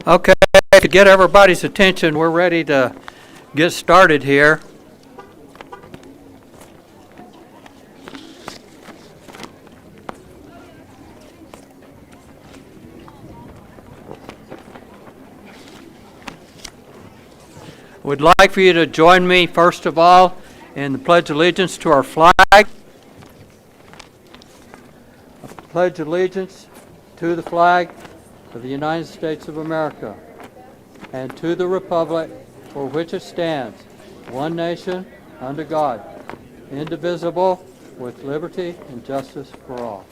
Okay, to get everybody's attention, we're ready to get started here. Would like for you to join me, first of all, in the Pledge of Allegiance to our flag. I pledge allegiance to the flag of the United States of America and to the republic for which it stands, one nation, under God, indivisible, with liberty and justice for all.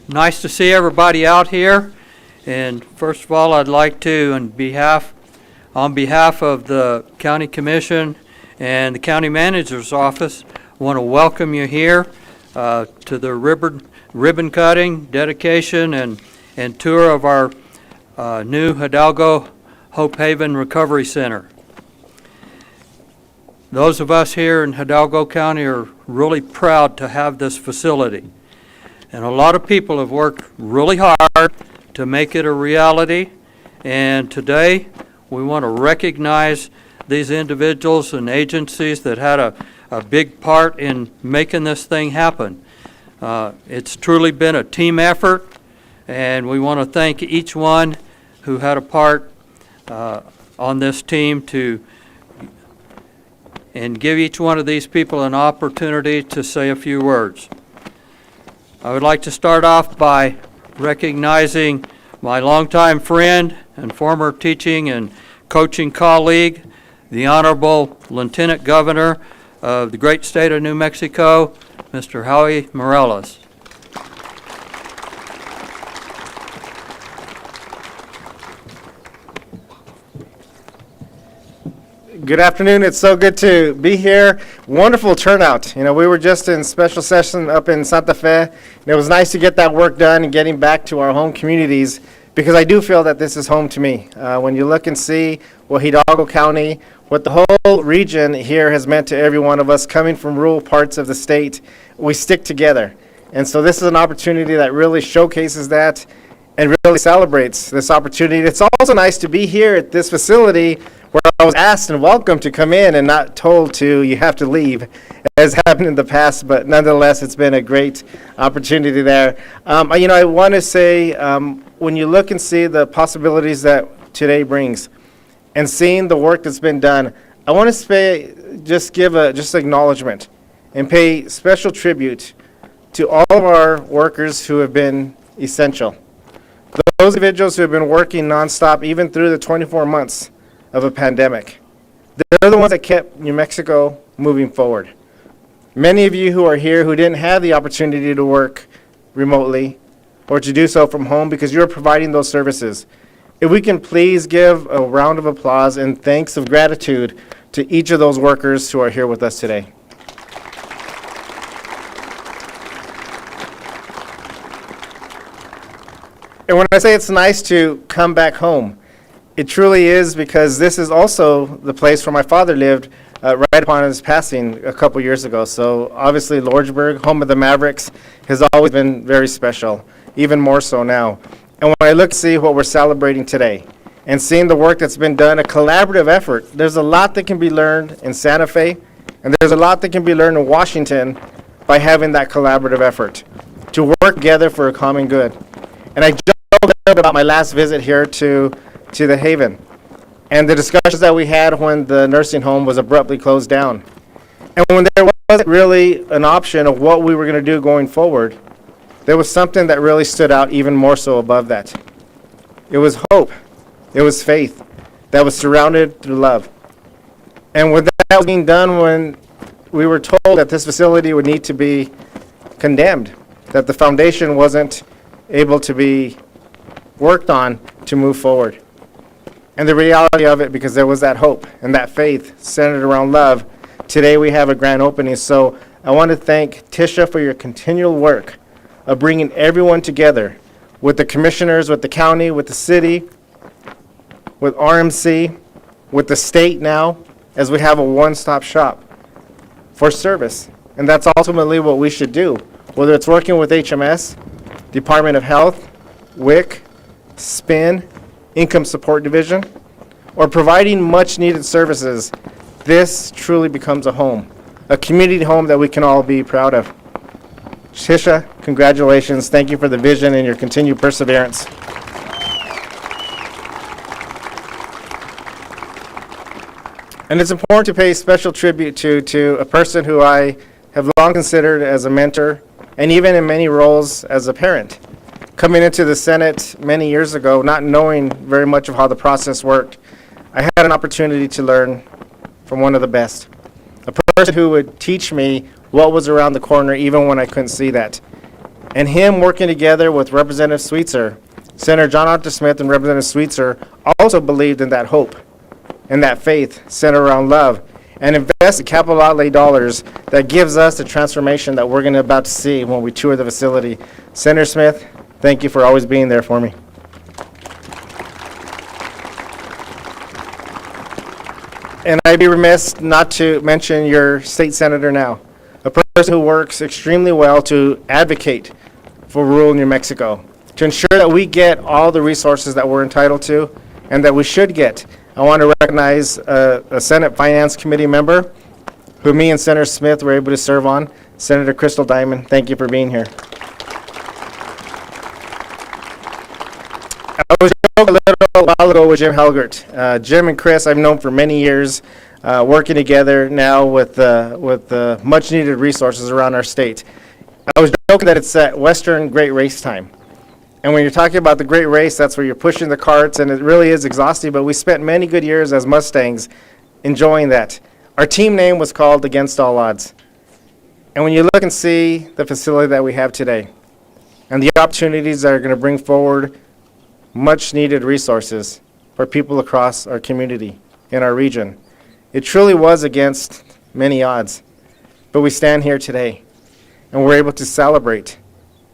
Nice to see everybody out here. And first of all, I'd like to, on behalf of the County Commission and the County Manager's Office, want to welcome you here to the ribbon cutting, dedication, and tour of our new Hidalgo Hope Haven Recovery Center. Those of us here in Hidalgo County are really proud to have this facility. And a lot of people have worked really hard to make it a reality. And today, we want to recognize these individuals and agencies that had a big part in making this thing happen. It's truly been a team effort, and we want to thank each one who had a part on this team and give each one of these people an opportunity to say a few words. I would like to start off by recognizing my longtime friend and former teaching and coaching colleague, the Honorable Lieutenant Governor of the great state of New Mexico, Mr. Howie Morales. Good afternoon. It's so good to be here. Wonderful turnout. You know, we were just in special session up in Santa Fe, and it was nice to get that work done and getting back to our home communities, because I do feel that this is home to me. When you look and see what Hidalgo County, what the whole region here has meant to every one of us coming from rural parts of the state, we stick together. And so this is an opportunity that really showcases that and really celebrates this opportunity. It's also nice to be here at this facility where I was asked and welcome to come in and not told to, you have to leave, as happened in the past, but nonetheless, it's been a great opportunity there. I want to say, when you look and see the possibilities that today brings, and seeing the work that's been done, I want to give acknowledgement and pay special tribute to all of our workers who have been essential. Those individuals who have been working nonstop, even through the 24 months of a pandemic. They're the ones that kept New Mexico moving forward. Many of you who are here who didn't have the opportunity to work remotely or to do so from home because you're providing those services. If we can please give a round of applause and thanks of gratitude to each of those workers who are here with us today. And when I say it's nice to come back home, it truly is, because this is also the place where my father lived right upon his passing a couple years ago. So obviously Lordsburg, home of the Mavericks, has always been very special, even more so now. And when I look to see what we're celebrating today and seeing the work that's been done, a collaborative effort, there's a lot that can be learned in Santa Fe, and there's a lot that can be learned in Washington by having that collaborative effort to work together for a common good. And I joked about my last visit here to the Haven and the discussions that we had when the nursing home was abruptly closed down. And when there wasn't really an option of what we were going to do going forward, there was something that really stood out even more so above that. It was hope. It was faith that was surrounded through love. And when that was being done, when we were told that this facility would need to be condemned, that the foundation wasn't able to be worked on to move forward. And the reality of it, because there was that hope and that faith centered around love, today we have a grand opening. So I want to thank Tisha for your continual work of bringing everyone together with the commissioners, with the county, with the city, with RMC, with the state now, as we have a one-stop shop for service And that's ultimately what we should do. Whether it's working with HMS, Department of Health, WIC, SPIN, Income Support Division, or providing much needed services, this truly becomes a home, a community home that we can all be proud of. Shisha, congratulations. Thank you for the vision and your continued perseverance. And it's important to pay special tribute to a person who I have long considered as a mentor, and even in many roles as a parent. Coming into the Senate many years ago, not knowing very much of how the process worked, I had an opportunity to learn from one of the best. A person who would teach me what was around the corner even when I couldn't see that. And him working together with Representative Sweetser, Senator John Arthur Smith and Representative Sweetser also believed in that hope and that faith centered around love, and invested capital outlay dollars that gives us the transformation that we're about to see when we tour the facility. Senator Smith, thank you for always being there for me. And I'd be remiss not to mention your state senator now, a person who works extremely well to advocate for rural New Mexico, to ensure that we get all the resources that we're entitled to and that we should get. I want to recognize a Senate Finance Committee member who me and Senator Smith were able to serve on, Senator Crystal Diamond. Thank you for being here. I was joking a little while ago with Jim Helgert. Jim and Chris I've known for many years, working together now with much needed resources around our state. I was joking that it's that Western Great Race time. And when you're talking about the Great Race, that's where you're pushing the carts, and it really is exhausting, but we spent many good years as Mustangs enjoying that. Our team name was called Against All Odds. And when you look and see the facility that we have today, and the opportunities that are going to bring forward much needed resources for people across our community in our region, it truly was against many odds. But we stand here today, and we're able to celebrate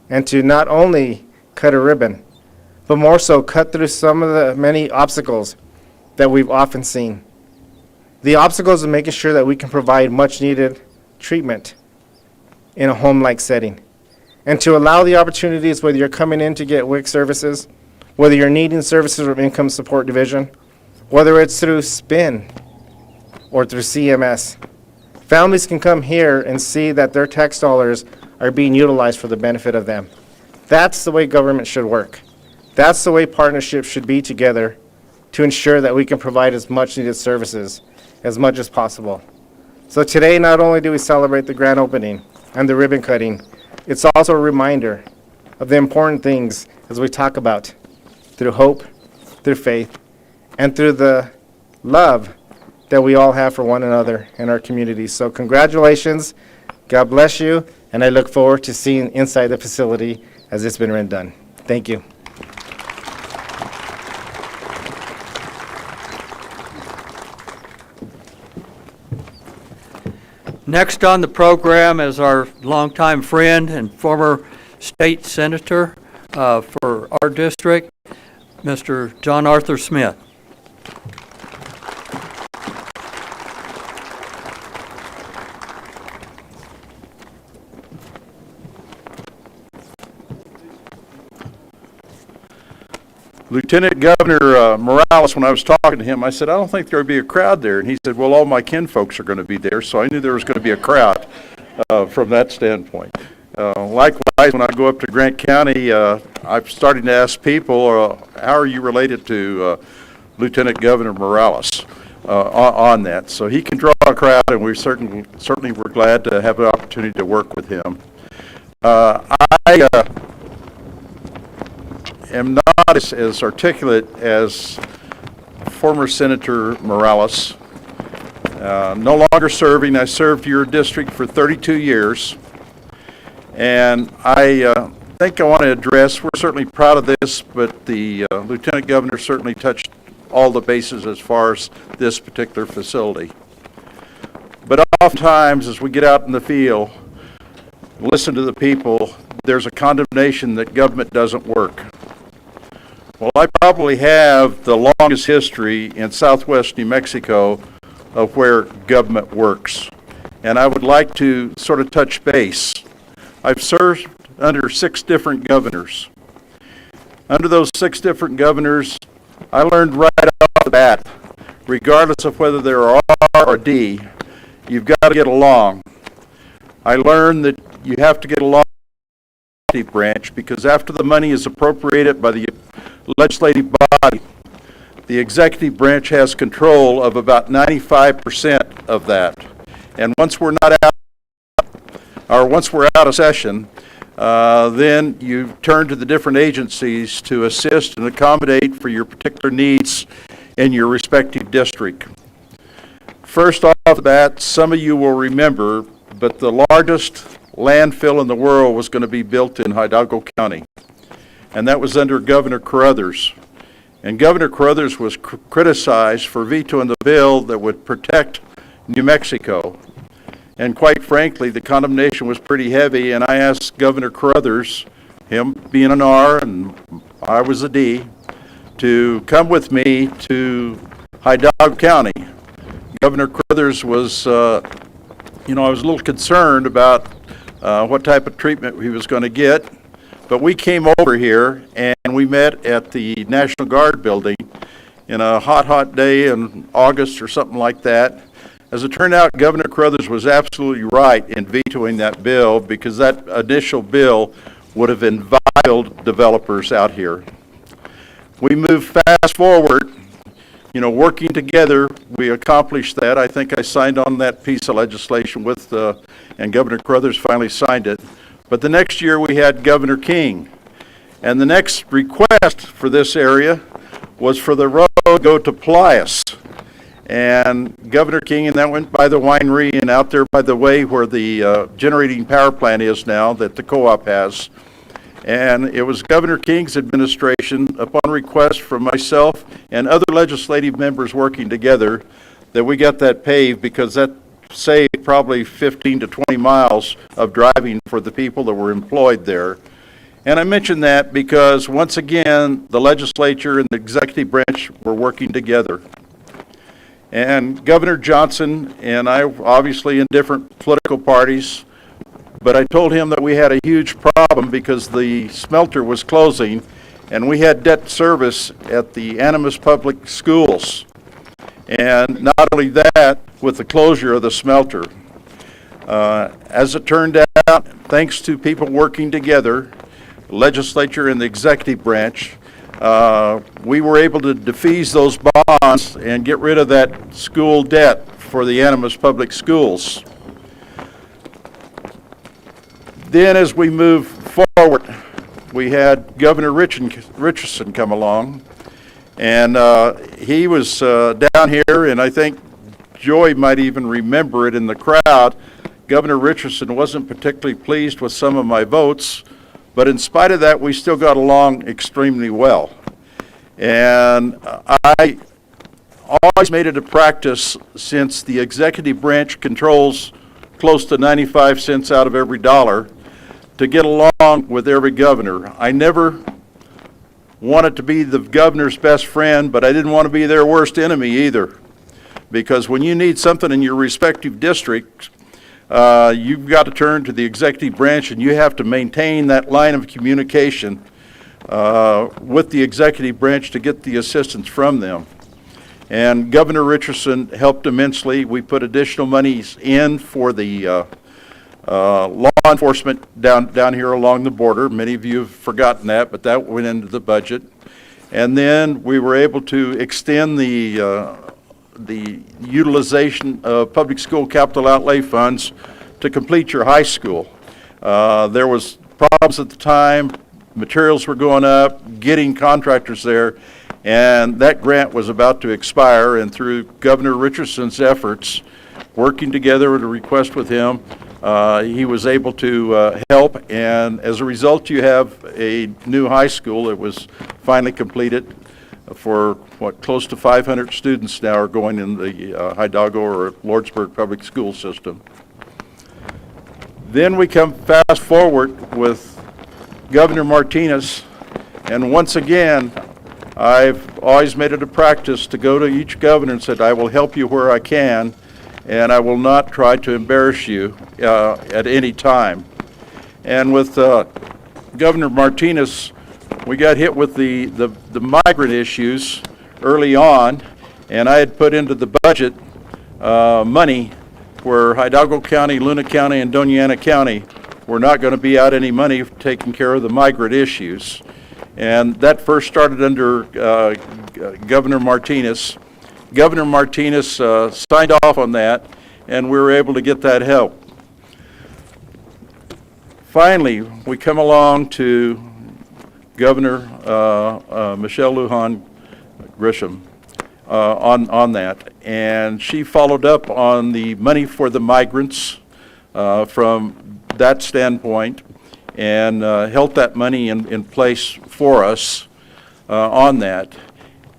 and to not only cut a ribbon, but more so cut through some of the many obstacles that we've often seen. The obstacles of making sure that we can provide much needed treatment in a home-like setting. And to allow the opportunities, whether you're coming in to get WIC services, whether you're needing services from Income Support Division, whether it's through SPIN or through CMS, families can come here and see that their tax dollars are being utilized for the benefit of them. That's the way government should work. That's the way partnerships should be together to ensure that we can provide as much needed services as much as possible. So today, not only do we celebrate the grand opening and the ribbon cutting, it's also a reminder of the important things as we talk about through hope, through faith, and through the love that we all have for one another in our communities. So congratulations, God bless you, and I look forward to seeing inside the facility as it's been done. Thank you. Next on the program is our longtime friend and former state senator for our district, Mr. John Arthur Smith. Lieutenant Governor Morales, when I was talking to him, I said, I don't think there would be a crowd there. And he said, well, all my kinfolks are going to be there. So I knew there was going to be a crowd from that standpoint. Likewise, when I go up to Grant County, I'm starting to ask people, how are you related to Lieutenant Governor Morales on that? So he can draw a crowd, and we certainly we're glad to have an opportunity to work with him. I am not as articulate as former Senator Morales. No longer serving. I served your district for 32 years. And I think I want to address, we're certainly proud of this, but the Lieutenant Governor certainly touched all the bases as far as this particular facility. But oftentimes, as we get out in the field, listen to the people, there's a condemnation that government doesn't work. Well, I probably have the longest history in southwest New Mexico of where government works. and I would like to sort of touch base. I've served under 6 different governors. Under those 6 different governors, I learned right off the bat, regardless of whether they're R or D, you've got to get along. I learned that you have to get along with the executive branch because after the money is appropriated by the legislative body, the executive branch has control of about 95% of that. And once we're not out, or once we're out of session, then you turn to the different agencies to assist and accommodate for your particular needs in your respective district. First off the bat, some of you will remember, but the largest landfill in the world was going to be built in Hidalgo County, and that was under Governor Carruthers. And Governor Carruthers was criticized for vetoing the bill that would protect New Mexico. And quite frankly, the condemnation was pretty heavy, and I asked Governor Carruthers, him being an R and I was a D, to come with me to Hidalgo County. Governor Carruthers was, I was a little concerned about what type of treatment he was going to get, but we came over here and we met at the National Guard building in a hot day in August or something like that. As it turned out, Governor Carruthers was absolutely right in vetoing that bill because that initial bill would have invited developers out here. We moved fast forward, working together, we accomplished that. I think I signed on that piece of legislation and Governor Carruthers finally signed it. But the next year we had Governor King. And the next request for this area was for the road to go to Plias. And Governor King, and that went by the winery and out there by the way where the generating power plant is now that the co-op has. And it was Governor King's administration, upon request from myself and other legislative members working together, that we got that paved because that saved probably 15 to 20 miles of driving for the people that were employed there. And I mention that because, once again, the legislature and the executive branch were working together. And Governor Johnson and I, obviously in different political parties, but I told him that we had a huge problem because the smelter was closing and we had debt service at the Animas Public Schools. And not only that, with the closure of the smelter. As it turned out, thanks to people working together, the legislature and the executive branch, we were able to defease those bonds and get rid of that school debt for the Animas Public Schools. Then as we moved forward, we had Governor Richardson come along, and he was down here, and I think Joy might even remember it in the crowd. Governor Richardson wasn't particularly pleased with some of my votes, but in spite of that, we still got along extremely well. And I always made it a practice, since the executive branch controls close to 95 cents out of every dollar, to get along with every governor. I never wanted to be the governor's best friend, but I didn't want to be their worst enemy either. Because when you need something in your respective district, you've got to turn to the executive branch and you have to maintain that line of communication with the executive branch to get the assistance from them. And Governor Richardson helped immensely. We put additional monies in for the law enforcement down here along the border. Many of you have forgotten that, but that went into the budget. And then we were able to extend the utilization of public school capital outlay funds to complete your high school. There was problems at the time, materials were going up, getting contractors there, and that grant was about to expire, and through Governor Richardson's efforts, working together at a request with him, he was able to help, and as a result you have a new high school that was finally completed for close to 500 students now are going in the Hidalgo or Lordsburg public school system. Then we come fast forward with Governor Martinez, and once again I've always made it a practice to go to each governor and said, I will help you where I can, and I will not try to embarrass you at any time. And with Governor Martinez, we got hit with the migrant issues early on, and I had put into the budget money where Hidalgo County, Luna County, and Doña Ana County were not going to be out any money for taking care of the migrant issues. And that first started under Governor Martinez. Governor Martinez signed off on that, and we were able to get that help. Finally, we come along to Governor Michelle Lujan Grisham on that, and she followed up on the money for the migrants from that standpoint, and held that money in place for us on that.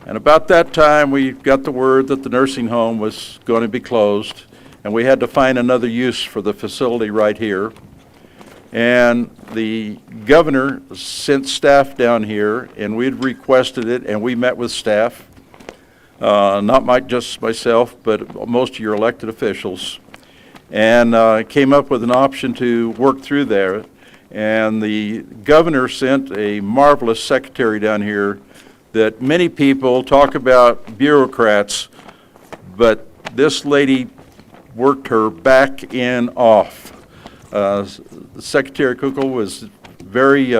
And about that time, we got the word that the nursing home was going to be closed, and we had to find another use for the facility right here. And the governor sent staff down here, and we'd requested it, and we met with staff, not just myself, but most of your elected officials, and came up with an option to work through there. And the governor sent a marvelous secretary down here that many people talk about bureaucrats, but this lady worked her back end off. Secretary Kukel was very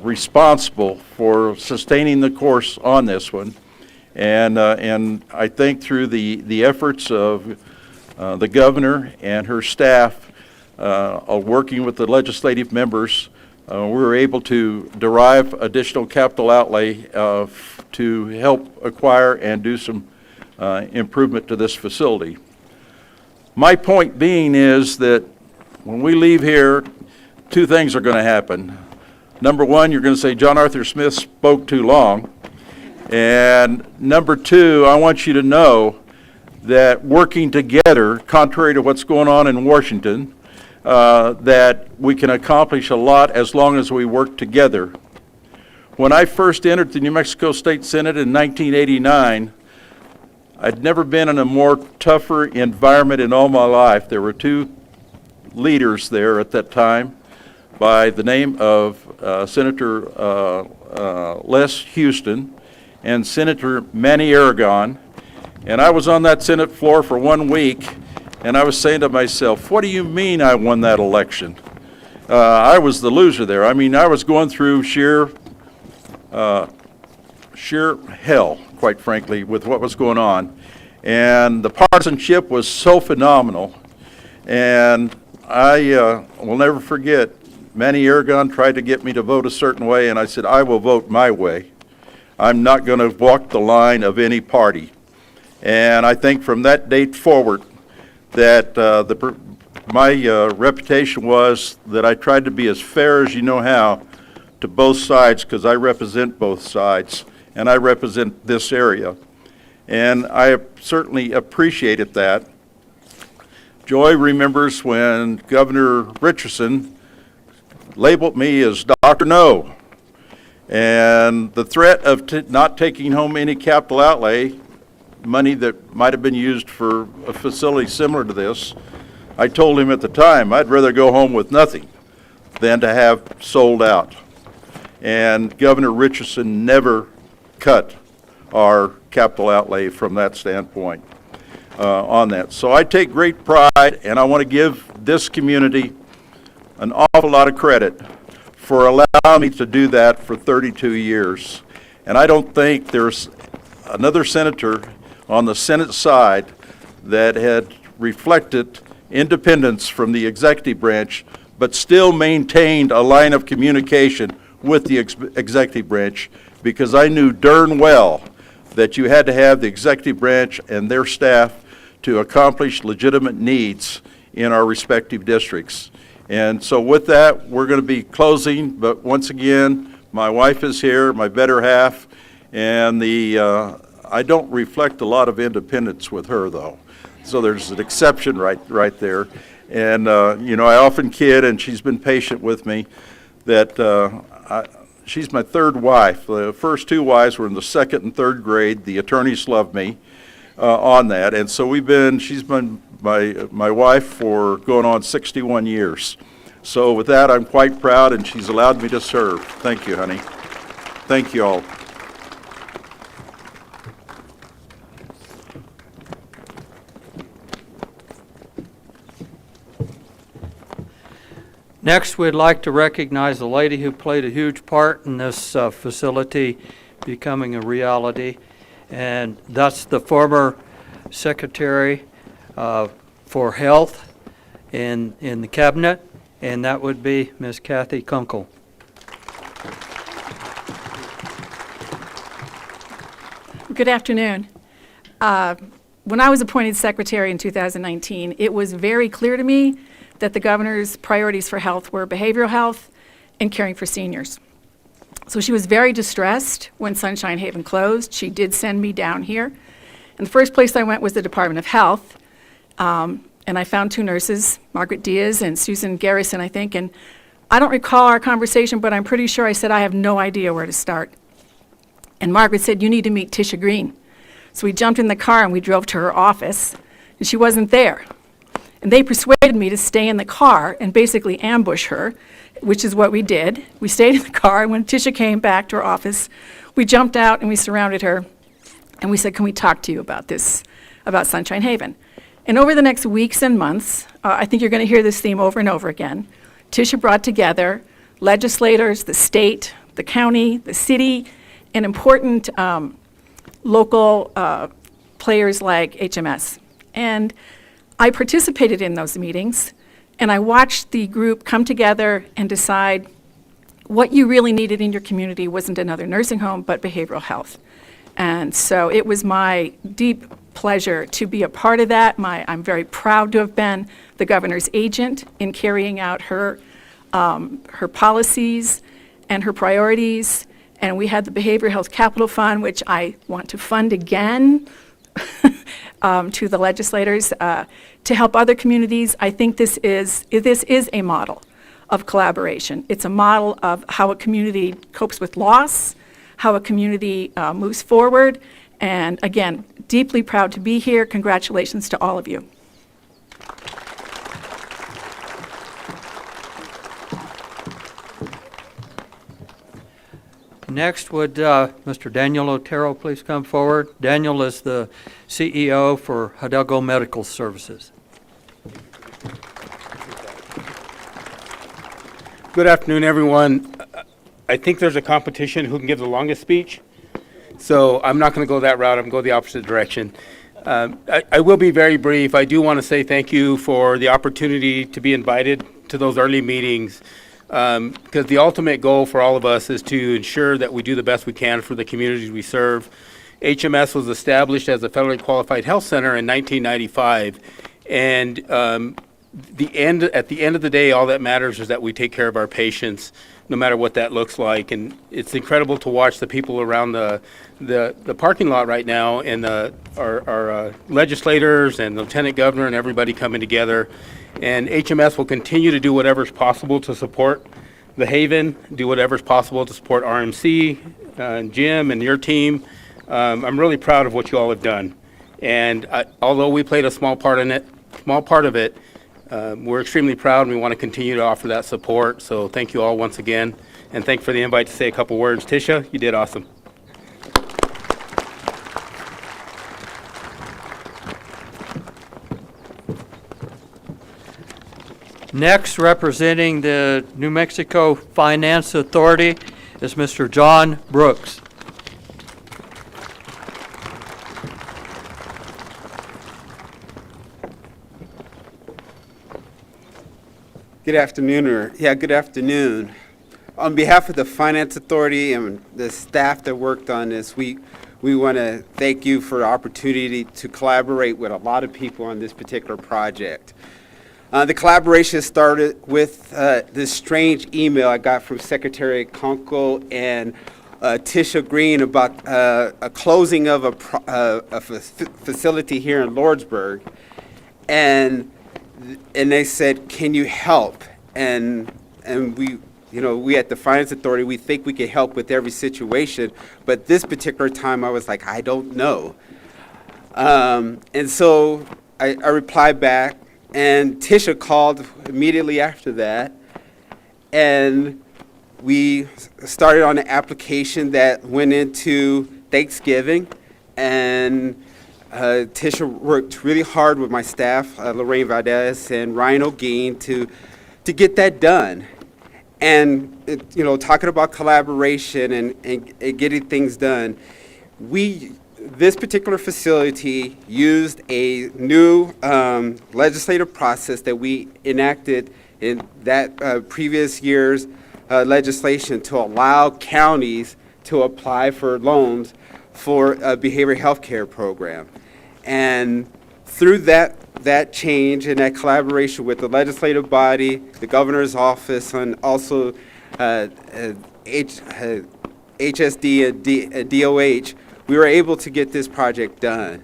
responsible for sustaining the course on this one, and I think through the efforts of the governor and her staff, working with the legislative members, we were able to derive additional capital outlay to help acquire and do some improvement to this facility. My point being is that when we leave here, two things are going to happen. Number one, you're going to say John Arthur Smith spoke too long. And number two, I want you to know that working together, contrary to what's going on in Washington, that we can accomplish a lot as long as we work together. When I first entered the New Mexico State Senate in 1989, I'd never been in a more tougher environment in all my life. There were two leaders there at that time by the name of Senator Les Houston and Senator Manny Aragon. And I was on that Senate floor for 1 week, and I was saying to myself, what do you mean I won that election? I was the loser there. I mean, I was going through sheer hell, quite frankly, with what was going on. And the partisanship was so phenomenal. And I will never forget, Manny Aragon tried to get me to vote a certain way, and I said, I will vote my way. I'm not going to walk the line of any party. And I think from that date forward that my reputation was that I tried to be as fair as you know how to both sides, because I represent both sides, and I represent this area. And I certainly appreciated that. Joy remembers when Governor Richardson labeled me as Dr. No. And the threat of not taking home any capital outlay, money that might have been used for a facility similar to this, I told him at the time, I'd rather go home with nothing than to have sold out. And Governor Richardson never cut our capital outlay from that standpoint on that. So I take great pride, and I want to give this community an awful lot of credit for allowing me to do that for 32 years. And I don't think there's another senator on the Senate side that had reflected independence from the executive branch, but still maintained a line of communication with the executive branch, because I knew darn well that you had to have the executive branch and their staff to accomplish legitimate needs in our respective districts. And so with that, we're going to be closing, but once again, my wife is here, my better half, and I don't reflect a lot of independence with her, though. So there's an exception right there. And, I often kid, and she's been patient with me, that she's my third wife. The first two wives were in the second and third grade. The attorneys loved me. on that. And so she's been my wife for going on 61 years. So with that, I'm quite proud, and she's allowed me to serve. Thank you, honey. Thank you all. Next, we'd like to recognize a lady who played a huge part in this facility becoming a reality, and that's the former Secretary for Health in the Cabinet, and that would be Ms. Kathy Kunkel. Good afternoon. When I was appointed secretary in 2019, it was very clear to me that the governor's priorities for health were behavioral health and caring for seniors. So she was very distressed when Sunshine Haven closed. She did send me down here. And the first place I went was the Department of Health. And I found two nurses, Margaret Diaz and Susan Garrison, I think. And I don't recall our conversation, but I'm pretty sure I said I have no idea where to start. And Margaret said, "You need to meet Tisha Green." So we jumped in the car and we drove to her office, and she wasn't there. And they persuaded me to stay in the car and basically ambush her, which is what we did. We stayed in the car, and when Tisha came back to her office, we jumped out and we surrounded her, and we said, "Can we talk to you about this, about Sunshine Haven?" And over the next weeks and months, I think you're going to hear this theme over and over again, Tisha brought together legislators, the state, the county, the city, and important local players like HMS. And I participated in those meetings, and I watched the group come together and decide what you really needed in your community wasn't another nursing home, but behavioral health. And so it was my deep pleasure to be a part of that. I'm very proud to have been the governor's agent in carrying out her policies and her priorities. And we had the Behavioral Health Capital Fund, which I want to fund again to the legislators to help other communities. I think this is a model of collaboration. It's a model of how a community copes with loss, how a community moves forward. And again, deeply proud to be here. Congratulations to all of you. Next, would Mr. Daniel Otero please come forward? Daniel is the CEO for Hidalgo Medical Services. Good afternoon, everyone. I think there's a competition who can give the longest speech, so I'm not going to go that route. I'm going to go the opposite direction. I will be very brief. I do want to say thank you for the opportunity to be invited to those early meetings, because the ultimate goal for all of us is to ensure that we do the best we can for the communities we serve. HMS was established as a federally qualified health center in 1995, and at the end of the day, all that matters is that we take care of our patients, no matter what that looks like. And it's incredible to watch the people around the parking lot right now, and our legislators and Lieutenant Governor and everybody coming together. And HMS will continue to do whatever's possible to support the Haven, do whatever's possible to support RMC, and Jim and your team. I'm really proud of what you all have done. And although we played a small part of it, we're extremely proud, and we want to continue to offer that support. So thank you all once again, and thanks for the invite to say a couple words. Tisha, you did awesome. Next, representing the New Mexico Finance Authority is Mr. John Brooks. Good afternoon. On behalf of the Finance Authority and the staff that worked on this, we want to thank you for the opportunity to collaborate with a lot of people on this particular project. The collaboration started with this strange email I got from Secretary Kunkel and Tisha Green about a closing of a facility here in Lordsburg, and they said, "Can you help?" And we at the Finance Authority, we think we can help with every situation, but this particular time I was like, I don't know. And so I replied back, and Tisha called immediately after that, and we started on an application that went into Thanksgiving, and Tisha worked really hard with my staff, Lorraine Valdez and Ryan O'Gean, to get that done. And, talking about collaboration and getting things done, this particular facility used a new legislative process that we enacted in that previous year's legislation to allow counties to apply for loans for a behavioral health care program. And through that change and that collaboration with the legislative body, the governor's office, and also HSD and DOH, we were able to get this project done.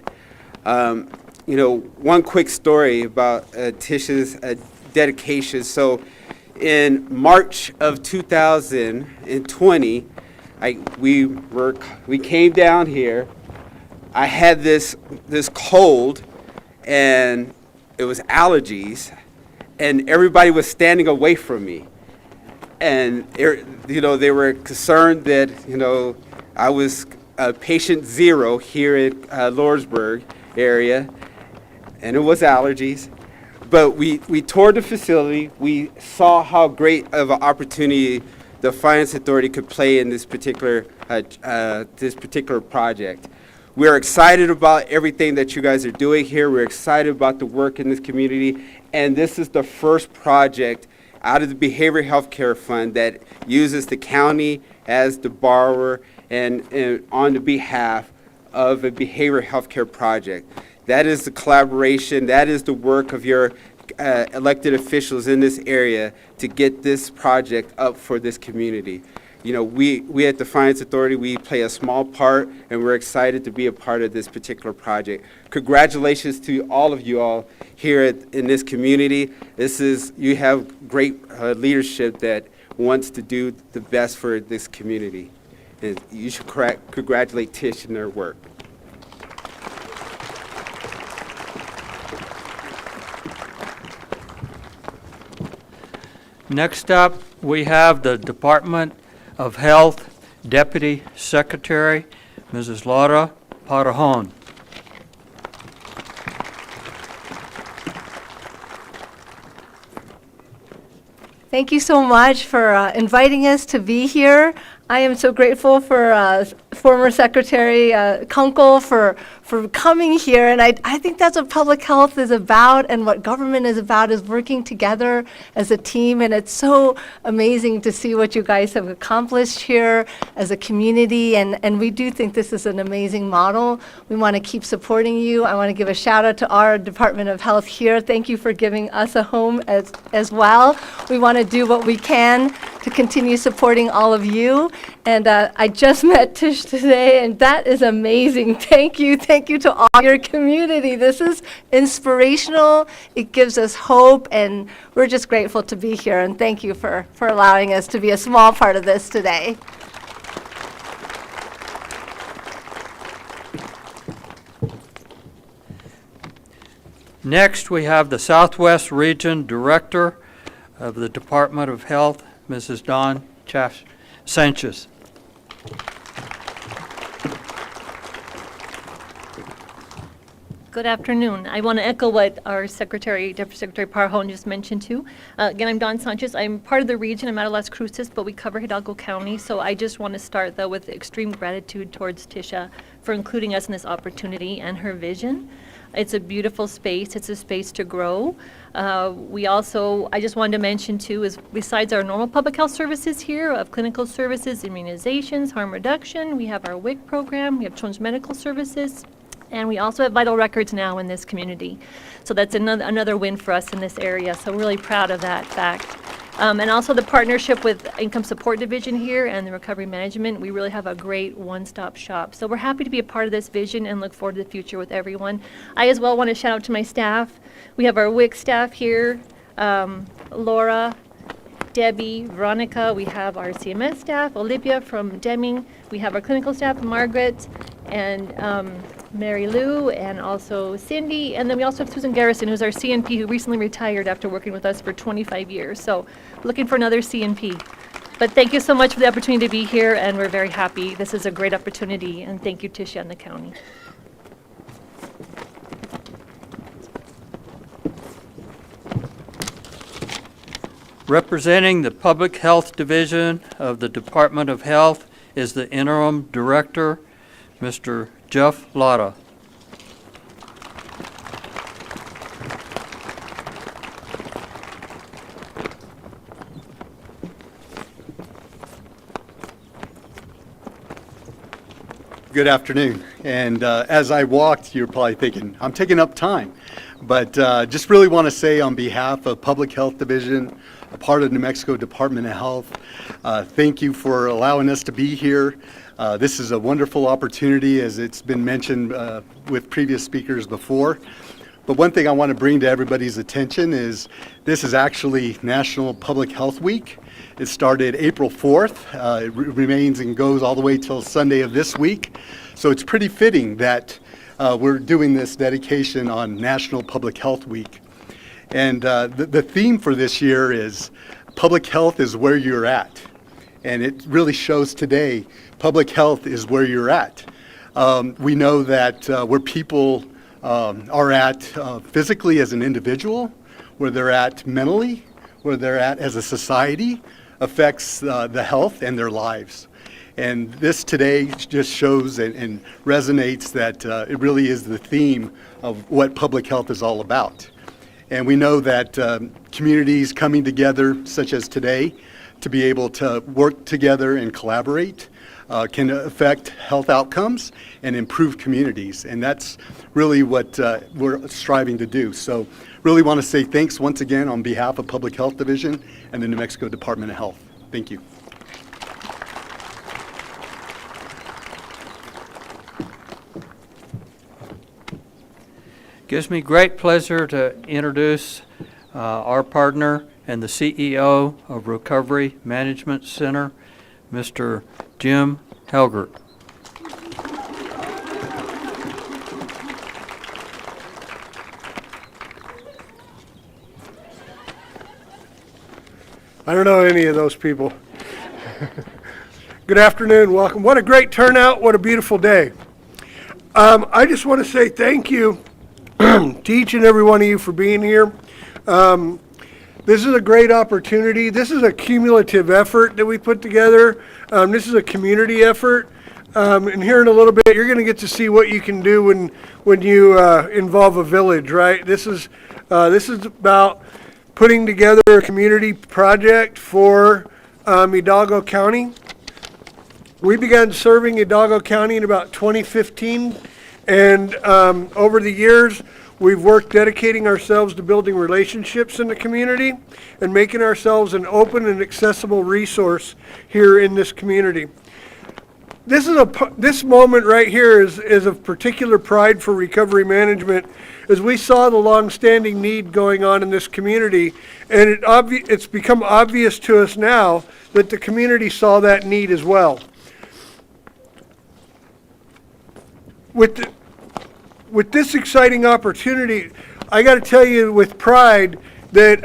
One quick story about Tisha's dedication. So in March of 2020, we came down here. I had this cold, and it was allergies, and everybody was standing away from me. And they were concerned that I was patient zero here at Lawrenceburg area, and it was allergies. But we toured the facility. We saw how great of an opportunity the Finance Authority could play in this particular project. We're excited about everything that you guys are doing here. We're excited about the work in this community, and this is the first project out of the Behavioral Health Care Fund that uses the county as the borrower and on the behalf of a behavioral health care project. That is the collaboration, that is the work of your elected officials in this area to get this project up for this community. We at the Finance Authority, we play a small part, and we're excited to be a part of this particular project. Congratulations to all of you all here in this community. You have great leadership that wants to do the best for this community. And you should congratulate Tish and their work. Next up, we have the Department of Health Deputy Secretary, Mrs. Laura Parajon. Thank you so much for inviting us to be here. I am so grateful for former Secretary Kunkel for coming here, and I think that's what public health is about, and what government is about, is working together as a team, and it's so amazing to see what you guys have accomplished here as a community, and we do think this is an amazing model. We want to keep supporting you. I want to give a shout out to our Department of Health here. Thank you for giving us a home as well. We want to do what we can to continue supporting all of you. And I just met Tish today, and that is amazing. Thank you to all your community. This is inspirational. It gives us hope, and we're just grateful to be here. And thank you for allowing us to be a small part of this today. Next, we have the Southwest Region Director of the Department of Health, Mrs. Dawn Sanchez. Good afternoon. I want to echo what our Deputy Secretary Parajon just mentioned too. Again, I'm Dawn Sanchez. I'm part of the region. I'm out of Las Cruces, but we cover Hidalgo County. So I just want to start though with extreme gratitude towards Tisha for including us in this opportunity and her vision. It's a beautiful space. It's a space to grow. I just wanted to mention too, is besides our normal public health services here of clinical services, immunizations, harm reduction, we have our WIC program, we have children's medical services, and we also have vital records now in this community. So that's another win for us in this area. So we're really proud of that fact. And also the partnership with Income Support Division here and the Recovery Management, we really have a great one-stop shop. So we're happy to be a part of this vision and look forward to the future with everyone. I as well want to shout out to my staff. We have our WIC staff here, Laura, Debbie, Veronica. We have our CMS staff, Olivia from Deming. We have our clinical staff, Margaret, and Mary Lou, and also Cindy. And then we also have Susan Garrison, who's our CNP, who recently retired after working with us for 25 years. So looking for another CNP. But thank you so much for the opportunity to be here, and we're very happy. This is a great opportunity, and thank you, Tisha and the county. Representing the Public Health Division of the Department of Health is the Interim Director, Mr. Jeff Lotta. Good afternoon. And as I walked, you're probably thinking, I'm taking up time. But just really want to say on behalf of Public Health Division, a part of New Mexico Department of Health, thank you for allowing us to be here. This is a wonderful opportunity, as it's been mentioned with previous speakers before. But one thing I want to bring to everybody's attention is this is actually National Public Health Week. It started April 4th. It remains and goes all the way till Sunday of this week. So it's pretty fitting that we're doing this dedication on National Public Health Week. And the theme for this year is public health is where you're at. And it really shows today, public health is where you're at. We know that where people are at physically as an individual, where they're at mentally, where they're at as a society, affects the health and their lives. And this today just shows and resonates that it really is the theme of what public health is all about. And we know that communities coming together, such as today, to be able to work together and collaborate can affect health outcomes and improve communities. And that's really what we're striving to do. So really want to say thanks once again on behalf of Public Health Division and the New Mexico Department of Health. Thank you. Gives me great pleasure to introduce our partner and the CEO of Recovery Management Center, Mr. Jim Helgert. I don't know any of those people. Good afternoon, welcome. What a great turnout, what a beautiful day. I just want to say thank you to each and every one of you for being here. This is a great opportunity. This is a cumulative effort that we put together. This is a community effort. And here in a little bit, you're going to get to see what you can do when you involve a village, right? This is about putting together a community project for Hidalgo County. We began serving Hidalgo County in about 2015, and over the years, we've worked dedicating ourselves to building relationships in the community and making ourselves an open and accessible resource here in this community. This moment right here is of particular pride for recovery management, as we saw the long-standing need going on in this community, and it's become obvious to us now that the community saw that need as well. With this exciting opportunity, I got to tell you with pride that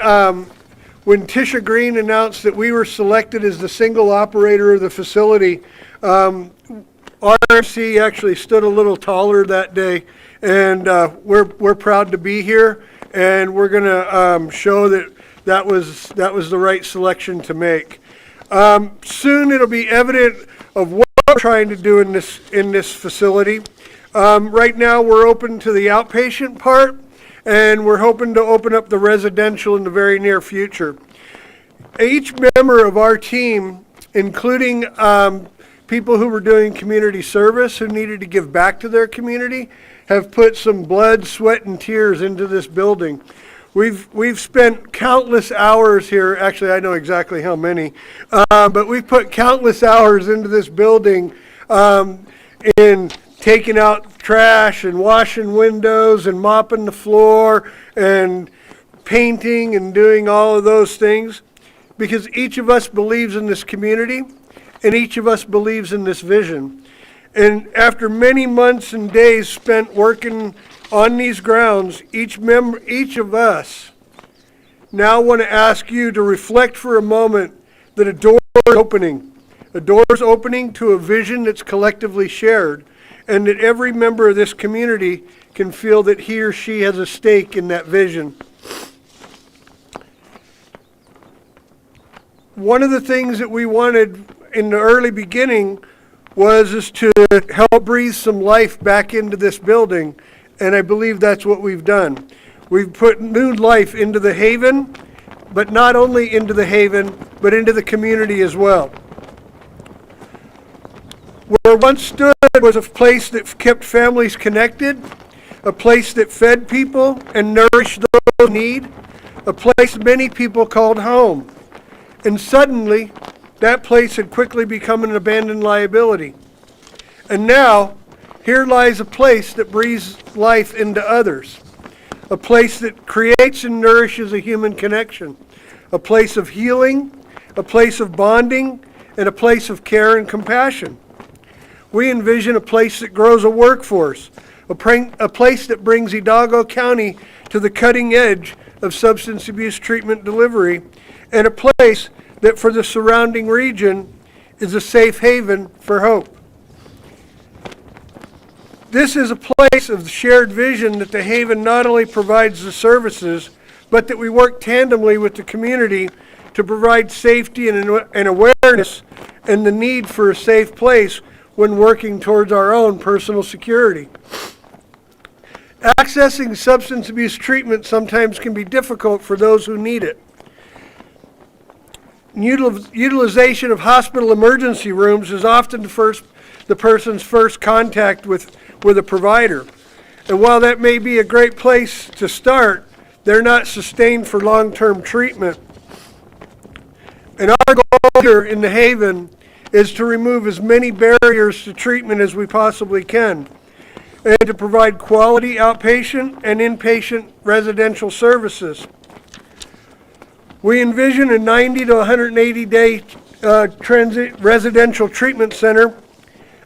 when Tisha Green announced that we were selected as the single operator of the facility, our MC actually stood a little taller that day, and we're proud to be here, and we're going to show that was the right selection to make. Soon it'll be evident of what we're trying to do in this facility. Right now we're open to the outpatient part, and we're hoping to open up the residential in the very near future. Each member of our team, including people who were doing community service, who needed to give back to their community, have put some blood, sweat, and tears into this building. We've spent countless hours here. Actually, I know exactly how many, but we've put countless hours into this building in taking out trash and washing windows and mopping the floor and painting and doing all of those things, because each of us believes in this community and each of us believes in this vision. And after many months and days spent working on these grounds, each of us now want to ask you to reflect for a moment that a door is opening. A door is opening to a vision that's collectively shared, and that every member of this community can feel that he or she has a stake in that vision. One of the things that we wanted in the early beginning was to help breathe some life back into this building, and I believe that's what we've done. We've put new life into the Haven, but not only into the Haven, but into the community as well. Where once stood was a place that kept families connected, a place that fed people and nourished those in need, a place many people called home. And suddenly, that place had quickly become an abandoned liability. And now, here lies a place that breathes life into others, a place that creates and nourishes a human connection, a place of healing, a place of bonding, and a place of care and compassion. We envision a place that grows a workforce, a place that brings Hidalgo County to the cutting edge of substance abuse treatment delivery, and a place that for the surrounding region is a safe haven for hope. This is a place of shared vision that the Haven not only provides the services, but that we work tandemly with the community to provide safety and awareness and the need for a safe place when working towards our own personal security. Accessing substance abuse treatment sometimes can be difficult for those who need it. Utilization of hospital emergency rooms is often the person's first contact with a provider. And while that may be a great place to start, they're not sustained for long-term treatment. And our goal here in the Haven is to remove as many barriers to treatment as we possibly can, and to provide quality outpatient and inpatient residential services. We envision a 90 to 180-day residential treatment center,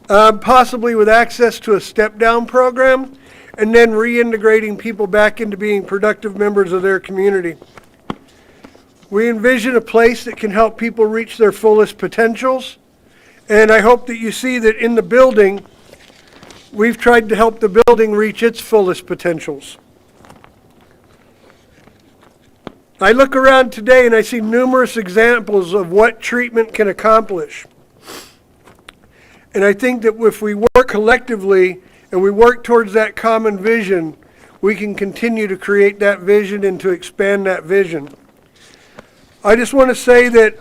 possibly with access to a step-down program, and then reintegrating people back into being productive members of their community. We envision a place that can help people reach their fullest potentials, and I hope that you see that in the building, we've tried to help the building reach its fullest potentials. I look around today and I see numerous examples of what treatment can accomplish. And I think that if we work collectively and we work towards that common vision, we can continue to create that vision and to expand that vision. I just want to say that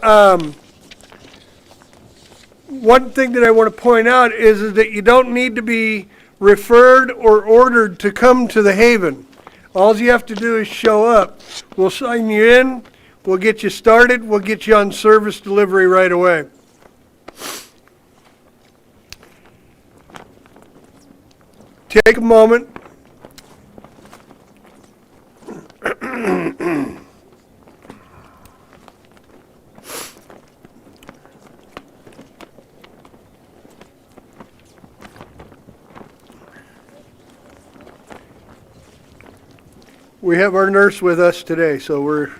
one thing that I want to point out is that you don't need to be referred or ordered to come to the Haven. All you have to do is show up. We'll sign you in, we'll get you started, we'll get you on service delivery right away. Take a moment. We have our nurse with us today, so we're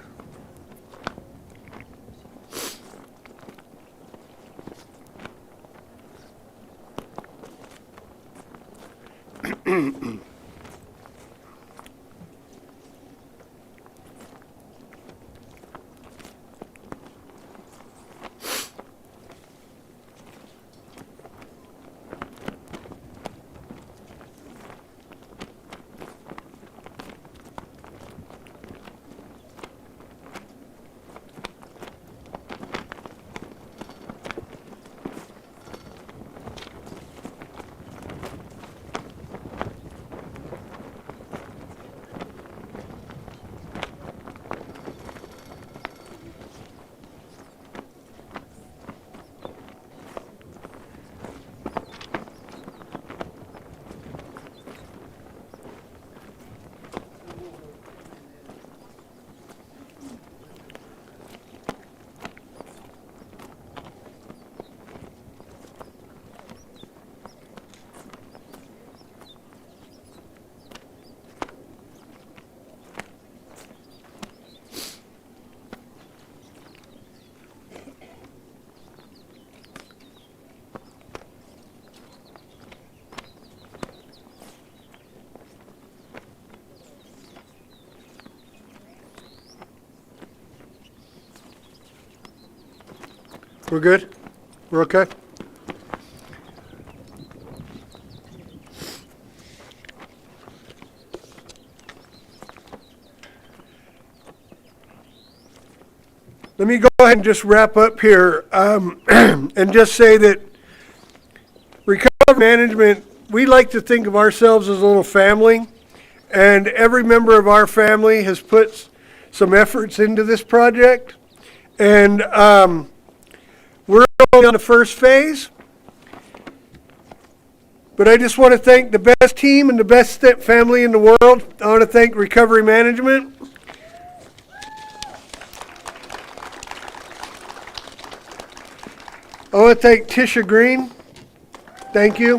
We're good? We're okay? Let me go ahead and just wrap up here and just say that recovery management, we like to think of ourselves as a little family, and every member of our family has put some efforts into this project. And we're only on the first phase, but I just want to thank the best team and the best family in the world. I want to thank Recovery Management. I want to thank Tisha Green. Thank you.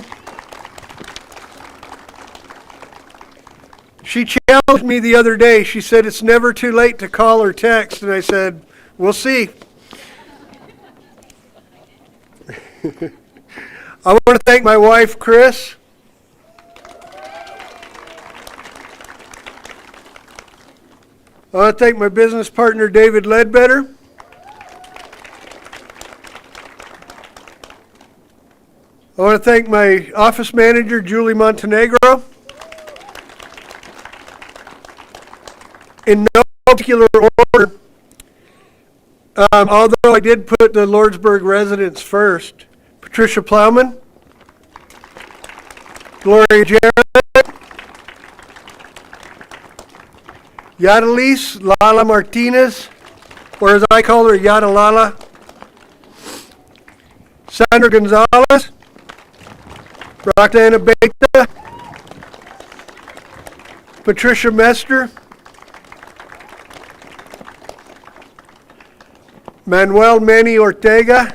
She challenged me the other day. She said it's never too late to call or text, and I said, we'll see. I want to thank my wife, Chris. I want to thank my business partner, David Ledbetter. I want to thank my office manager, Julie Montenegro. In no particular order, although I did put the Lordsburg residents first, Patricia Plowman, Gloria Jarrett, Yadalis Lala Martinez, or as I call her, Yada Lala, Sandra Gonzalez, Roxana Beta, Patricia Mester, Manuel Manny Ortega,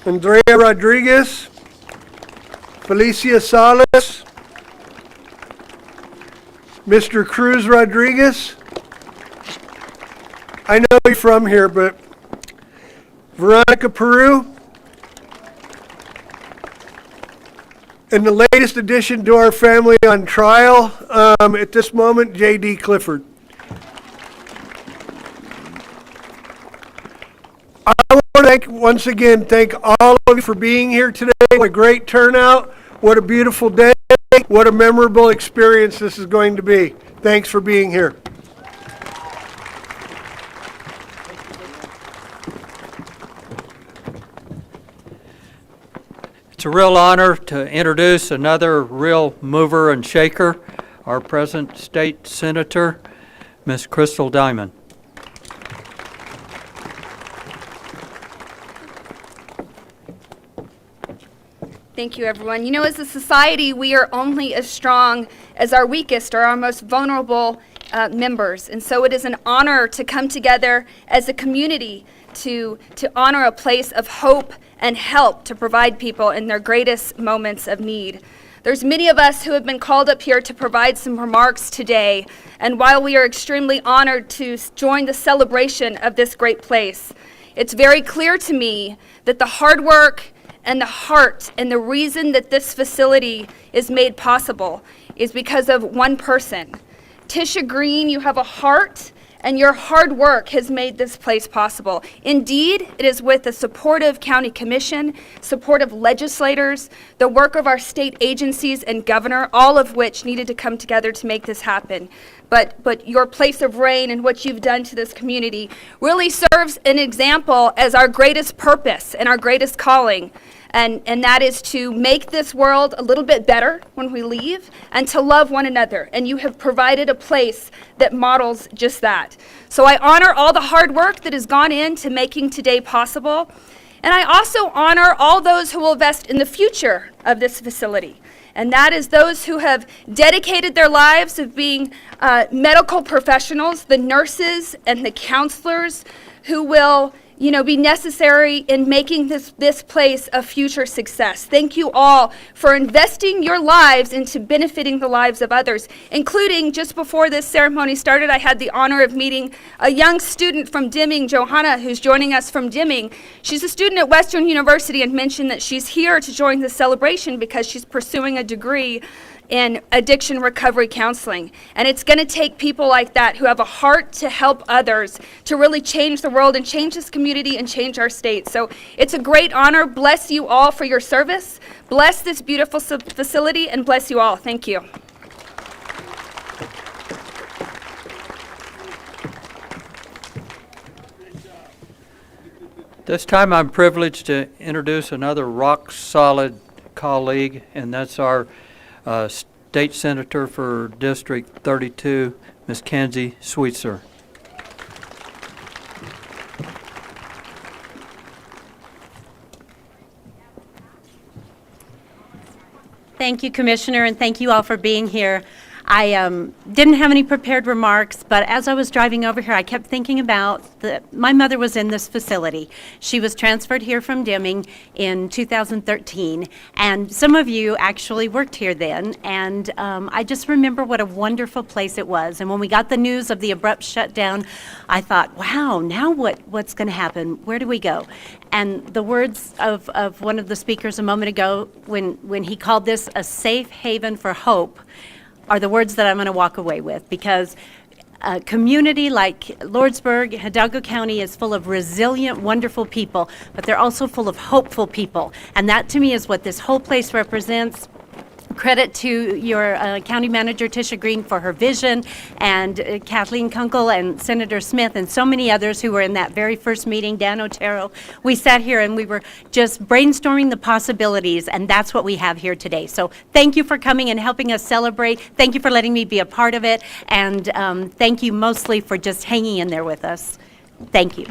Andrea Rodriguez, Felicia Salas, Mr. Cruz Rodriguez. I know you're from here, but Veronica Peru, and the latest addition to our family on trial at this moment, J.D. Clifford. I want to once again thank all of you for being here today. What a great turnout. What a beautiful day. What a memorable experience this is going to be. Thanks for being here. It's a real honor to introduce another real mover and shaker, our present state senator, Miss Crystal Diamond. Thank you, everyone. You know, as a society, we are only as strong as our weakest or our most vulnerable members. And so it is an honor to come together as a community to honor a place of hope and help to provide people in their greatest moments of need. There's many of us who have been called up here to provide some remarks today. And while we are extremely honored to join the celebration of this great place, it's very clear to me that the hard work and the heart and the reason that this facility is made possible is because of one person. Tisha Green, you have a heart, and your hard work has made this place possible. Indeed, it is with the supportive county commission, supportive legislators, the work of our state agencies and governor, all of which needed to come together to make this happen. But your place of reign and what you've done to this community really serves an example as our greatest purpose and our greatest calling. And that is to make this world a little bit better when we leave and to love one another. And you have provided a place that models just that. So I honor all the hard work that has gone into making today possible. And I also honor all those who will invest in the future of this facility. And that is those who have dedicated their lives of being medical professionals, the nurses and the counselors who will be necessary in making this place a future success. Thank you all for investing your lives into benefiting the lives of others, including just before this ceremony started, I had the honor of meeting a young student from Deming, Johanna, who's joining us from Deming. She's a student at Western University and mentioned that she's here to join the celebration because she's pursuing a degree in addiction recovery counseling. And it's going to take people like that who have a heart to help others to really change the world and change this community and change our state. So it's a great honor. Bless you all for your service. Bless this beautiful facility and bless you all. Thank you. This time I'm privileged to introduce another rock-solid colleague, and that's our State Senator for District 32, Ms. Kenzie Sweetser. Thank you, Commissioner, and thank you all for being here. I didn't have any prepared remarks, but as I was driving over here, I kept thinking about my mother was in this facility. She was transferred here from Deming in 2013, and some of you actually worked here then, and I just remember what a wonderful place it was. And when we got the news of the abrupt shutdown, I thought, wow, now what's going to happen? Where do we go? And the words of one of the speakers a moment ago, when he called this a safe haven for hope, are the words that I'm going to walk away with, because a community like Lordsburg, Hidalgo County is full of resilient, wonderful people, but they're also full of hopeful people. And that to me is what this whole place represents. Credit to your county manager, Tisha Green, for her vision, and Kathleen Kunkel and Senator Smith and so many others who were in that very first meeting, Dan Otero. We sat here and we were just brainstorming the possibilities, and that's what we have here today. So thank you for coming and helping us celebrate. Thank you for letting me be a part of it, and thank you mostly for just hanging in there with us. Thank you.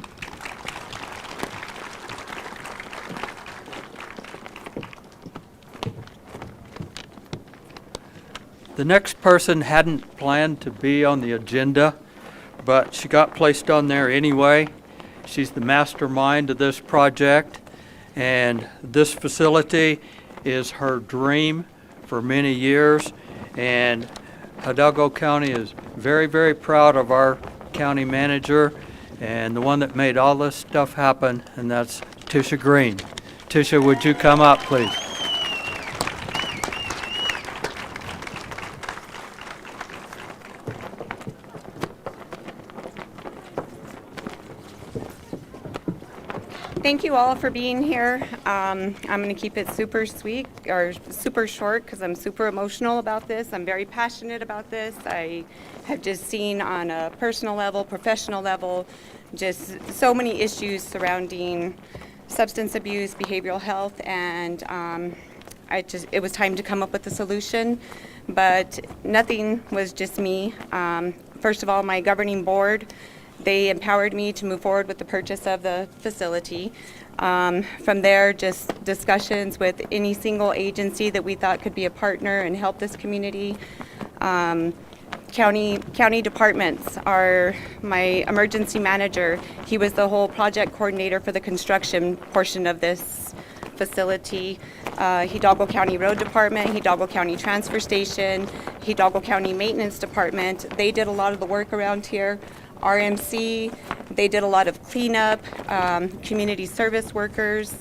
The next person hadn't planned to be on the agenda, but she got placed on there anyway. She's the mastermind of this project, and this facility is her dream for many years. And Hidalgo County is very, very proud of our county manager and the one that made all this stuff happen, and that's Tisha Green. Tisha, would you come up, please? Thank you all for being here. I'm going to keep it super sweet or super short because I'm super emotional about this. I'm very passionate about this. I have just seen on a personal level, professional level, just so many issues surrounding substance abuse, behavioral health, and it was time to come up with a solution, but nothing was just me. First of all, my governing board, they empowered me to move forward with the purchase of the facility. From there, just discussions with any single agency that we thought could be a partner and help this community. County departments are my emergency manager. He was the whole project coordinator for the construction portion of this facility. Hidalgo County Road Department, Hidalgo County Transfer Station, Hidalgo County Maintenance Department. They did a lot of the work around here. RMC, they did a lot of cleanup, community service workers.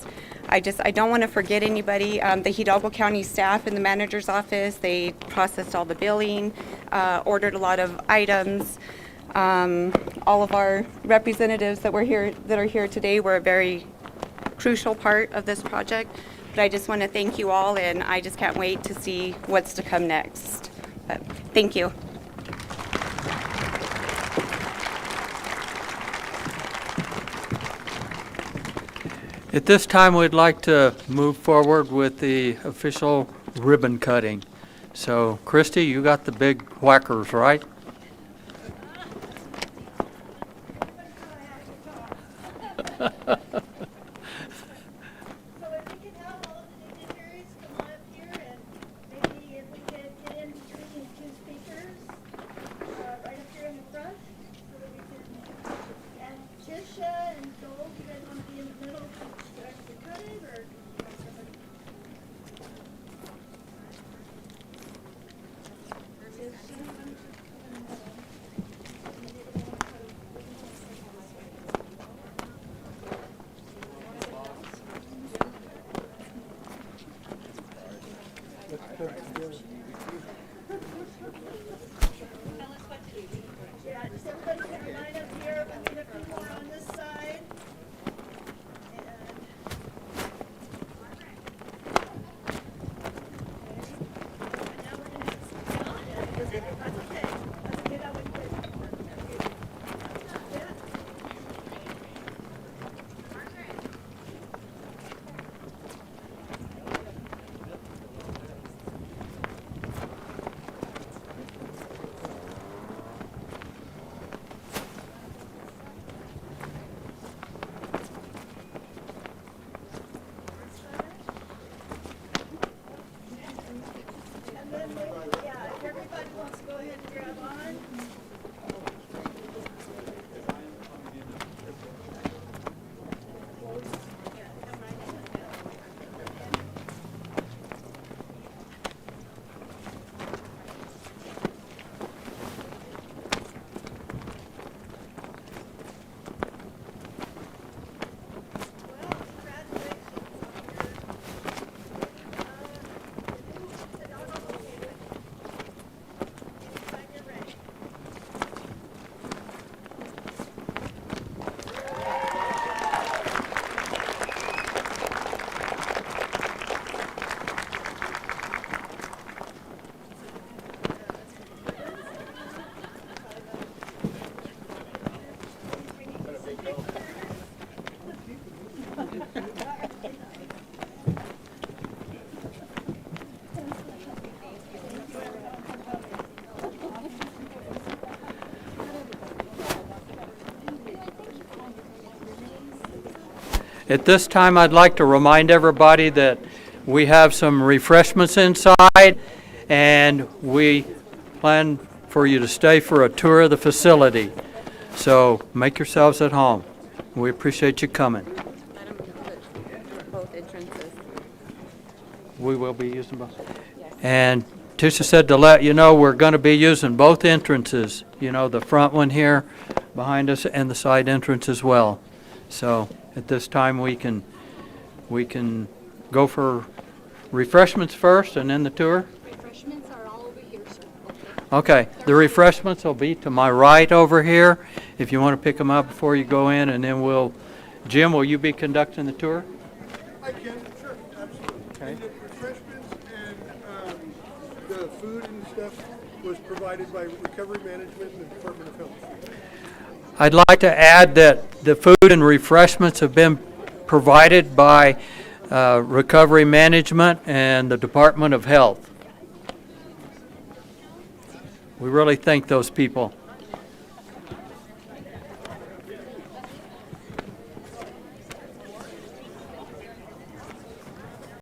I don't want to forget anybody. The Hidalgo County staff in the manager's office, they processed all the billing, ordered a lot of items. All of our representatives that are here today were a very crucial part of this project. But I just want to thank you all, and I just can't wait to see what's to come next. But thank you. At this time, we'd like to move forward with the official ribbon cutting. So, Christy, you got the big whackers, right? At this time, I'd like to remind everybody that we have some refreshments inside, and we plan for you to stay for a tour of the facility. So make yourselves at home. We appreciate you coming. Both entrances. We will be using both. And Tisha said to let you know we're going to be using both entrances, you know, the front one here behind us and the side entrance as well. So at this time, we can go for refreshments first and then the tour? Refreshments are all over here, sir. Okay, the refreshments will be to my right over here, if you want to pick them up before you go in, and then Jim, will you be conducting the tour? I can, sure, absolutely. Okay. And the refreshments and the food and stuff was provided by Recovery Management and the Department of Health. I'd like to add that the food and refreshments have been provided by Recovery Management and the Department of Health. We really thank those people.